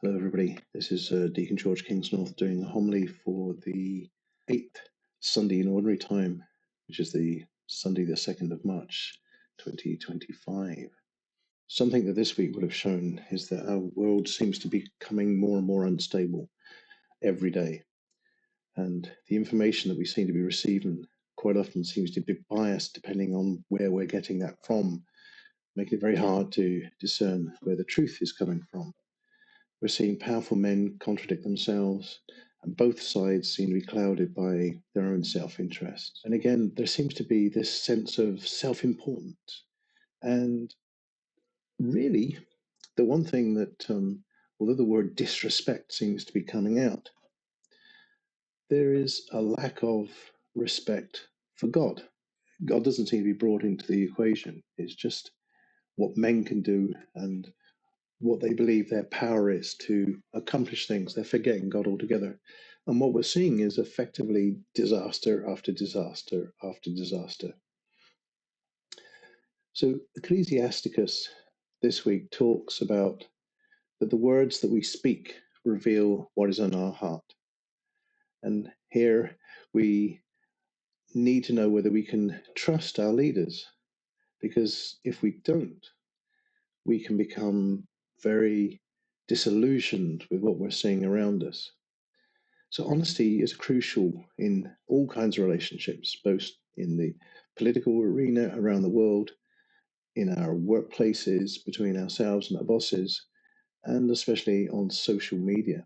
Hello, everybody. This is Deacon George Kingsnorth doing a homily for the 8th Sunday in Ordinary Time, which is the Sunday, the 2nd of March, 2025. Something that this week would have shown is that our world seems to be becoming more and more unstable every day. And the information that we seem to be receiving quite often seems to be biased depending on where we're getting that from, making it very hard to discern where the truth is coming from. We're seeing powerful men contradict themselves, and both sides seem to be clouded by their own self interest. And again, there seems to be this sense of self importance. And really, the one thing that, although the word disrespect seems to be coming out, there is a lack of respect for God. God doesn't seem to be brought into the equation. It's just what men can do and what they believe their power is to accomplish things. They're forgetting God altogether. And what we're seeing is effectively disaster after disaster after disaster. So Ecclesiasticus this week talks about that the words that we speak reveal what is in our heart. And here we need to know whether we can trust our leaders, because if we don't, we can become very disillusioned with what we're seeing around us. So honesty is crucial in all kinds of relationships, both in the political arena around the world, in our workplaces, between ourselves and our bosses, and especially on social media.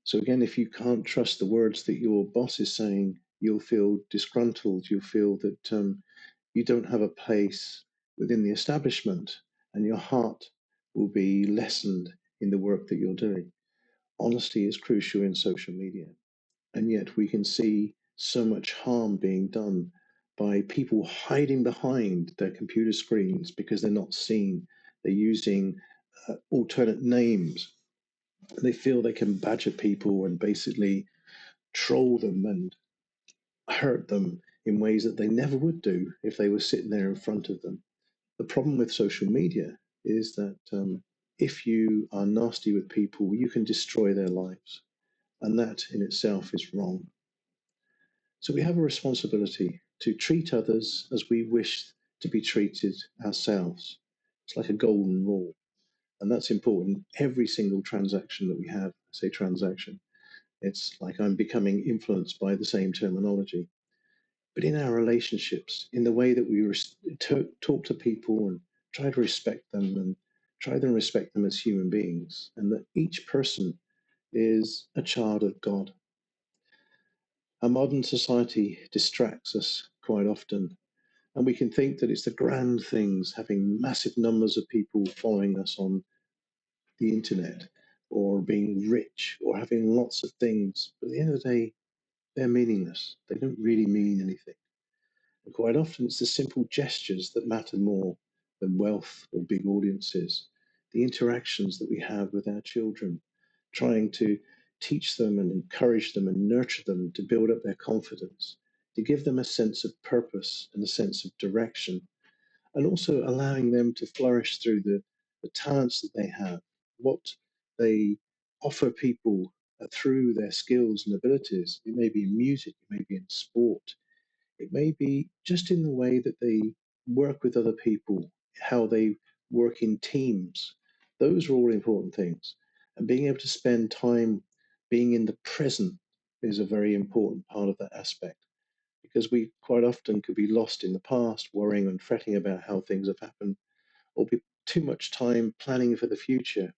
So again, if you can't trust the words that your boss is saying, you'll feel disgruntled. You'll feel that you don't have a place within the establishment, and your heart will be lessened in the work that you're doing. Honesty is crucial in social media. And yet we can see so much harm being done by people hiding behind their computer screens because they're not seen. They're using alternate names. They feel they can badger people and basically troll them and hurt them in ways that they never would do if they were sitting there in front of them. The problem with social media is that if you are nasty with people, you can destroy their lives. And that in itself is wrong. So we have a responsibility to treat others as we wish to be treated ourselves. It's like a golden rule. And that's important. Every single transaction that we have, I say transaction, it's like I'm becoming influenced by the same terminology. But in our relationships, in the way that we talk to people and try to respect them and try to respect them as human beings, and that each person is a child of God. Our modern society distracts us quite often, and we can think that it's the grand things, having massive numbers of people following us on the internet, or being rich, or having lots of things. But at the end of the day, they're meaningless. They don't really mean anything. And quite often, it's the simple gestures that matter more than wealth or big audiences. The interactions that we have with our children, trying to teach them and encourage them and nurture them to build up their confidence, to give them a sense of purpose and a sense of direction, and also allowing them to flourish through the talents that they have, what they offer people through their skills and abilities. It may be in music, it may be in sport, it may be just in the way that they work with other people, how they work in teams. Those are all important things. And being able to spend time being in the present is a very important part of that aspect, because we quite often could be lost in the past, worrying and fretting about how things have happened, or be too much time planning for the future.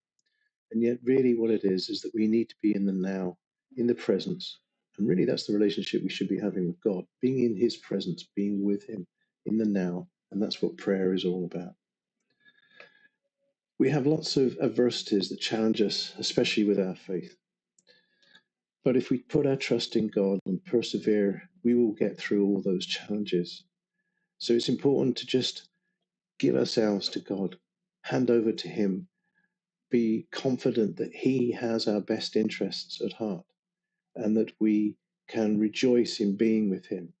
And yet, really, what it is that we need to be in the now, in the presence. And really, that's the relationship we should be having with God, being in His presence, being with Him in the now. And that's what prayer is all about. We have lots of adversities that challenge us, especially with our faith. But if we put our trust in God and persevere, we will get through all those challenges. So it's important to just give ourselves to God, hand over to Him, be confident that He has our best interests at heart, and that we can rejoice in being with Him.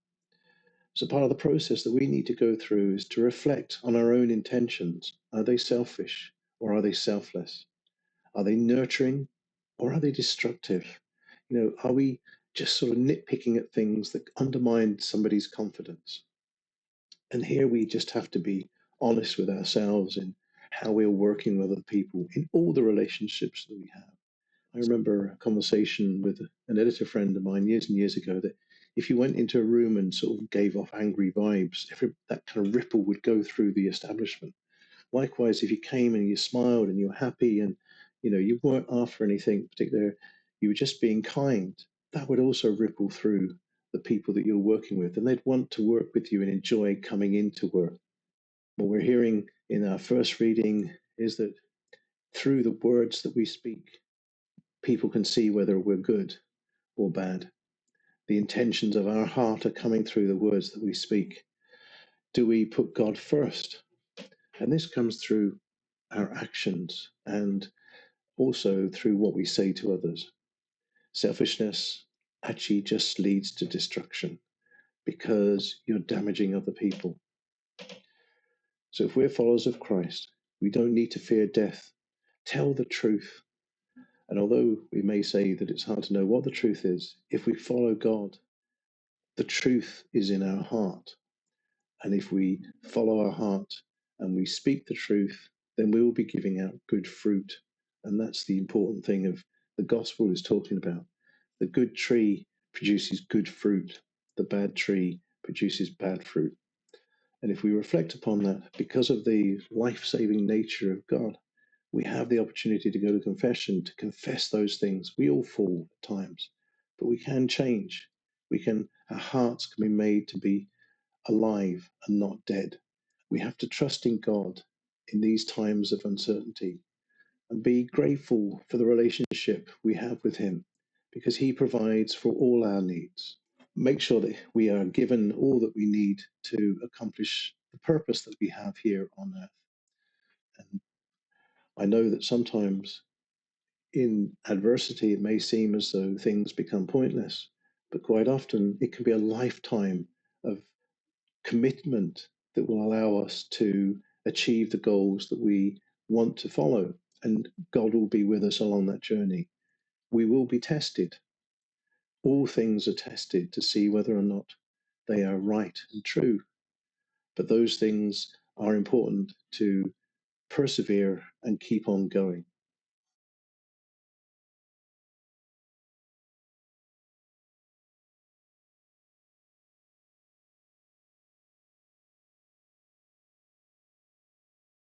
So, part of the process that we need to go through is to reflect on our own intentions. Are they selfish or are they selfless? Are they nurturing or are they destructive? Are we just sort of nitpicking at things that undermine somebody's confidence? And here we just have to be honest with ourselves in how we're working with other people in all the relationships that we have. I remember a conversation with an editor friend of mine years and years ago that if you went into a room and sort of gave off angry vibes, that kind of ripple would go through the establishment. Likewise, if you came and you smiled and you were happy and you weren't after anything particular, you were just being kind, that would also ripple through the people that you're working with, and they'd want to work with you and enjoy coming into work. What we're hearing in our first reading is that through the words that we speak, people can see whether we're good or bad. The intentions of our heart are coming through the words that we speak. Do we put God first? And this comes through our actions and also through what we say to others. Selfishness actually just leads to destruction because you're damaging other people. So if we're followers of Christ, we don't need to fear death. Tell the truth. And although we may say that it's hard to know what the truth is, if we follow God, the truth is in our heart. And if we follow our heart and we speak the truth, then we will be giving out good fruit. And that's the important thing of the gospel is talking about. The good tree produces good fruit. The bad tree produces bad fruit. And if we reflect upon that, because of the life-saving nature of God, we have the opportunity to go to confession, to confess those things. We all fall at times, but we can change. Our hearts can be made to be alive and not dead. We have to trust in God in these times of uncertainty and be grateful for the relationship we have with Him because He provides for all our needs. Make sure that we are given all that we need to accomplish the purpose that we have here on earth. And I know that sometimes in adversity, it may seem as though things become pointless, but quite often it can be a lifetime of commitment that will allow us to achieve the goals that we want to follow. And God will be with us along that journey. We will be tested. All things are tested to see whether or not they are right and true. But those things are important to persevere and keep on going.